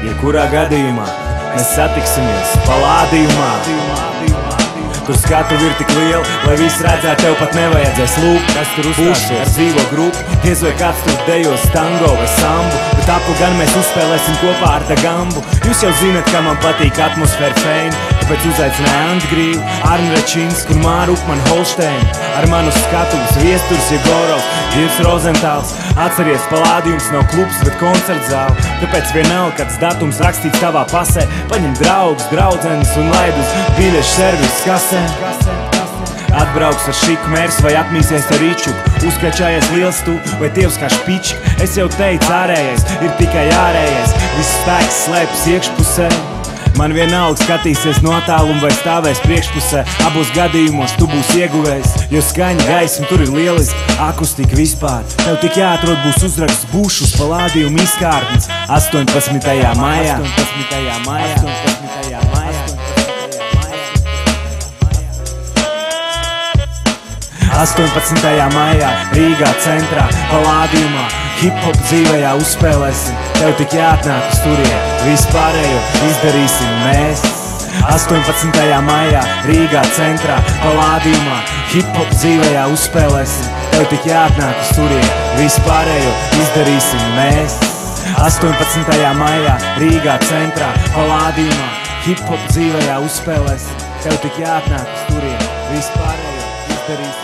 Jebkurā gadījumā mēs satiksimies Palādījumā. Tur skatuve ir tik liela, lai visi redzētu, tev pat nevajadzēs lūgt. Kas tur uzstāsies ar dzīvo grupu, diez vai kāds tur dejos tango vai sambu, bet apu gan mēs uzspēlēsim kopā ar Dagambu. Jūs jau zinat, ka man patīk atmosfēra feina, tāpēc uzaicināju Ants Grīvu, Arnu Rečinsku un Māru Upmanu Holšteinu. Ar manu skatuves Viesturs Jegorovs, Girs Rozentāls. Atceries, Palādījums nav klubs, bet koncerts zāle, tāpēc vienalga, kāds datums rakstīts tavā pasē, paņem draugus, draudzenes un laid uz biļešu servisu kasē. Atbrauks ar šiku mērs vai atmīsies ar rīčuku, uzkačājies liels tu vai tievs kā špička. Es jau teicu, ārējais ir tikai ārējais, viss spēks slēpjas iekšpusē. Man vienalga skatīsies no attāluma vai stāvēs priekšpusē. Abos gadījumos tu būsi ieguvējis, jo skaņa, gaisma tur ir lieliski, akustika vispār. Tev tik jāatrod būs uzraksts būšu uz Palādījuma izkārtnes 18. maijā. 18. maijā Rīgā centrā Palādījumā hip-hop dzīvējā uzspēlēsim. Tev tik jāatnāk uz turien, vispārējo izdarīsim mēs. 18. maijā Rīgā centrā Palādījumā hip-hop dzīvējā uzspēlēsim. Tev tik jāatnāk uz turien, vispārējo izdarīsim mēs. 18. maijā Rīgā centrā Palādījumā hip-hop dzīvējā uzspēlēsim. Tev tik jāatnāk uz turien, vispārējo izdarīsim.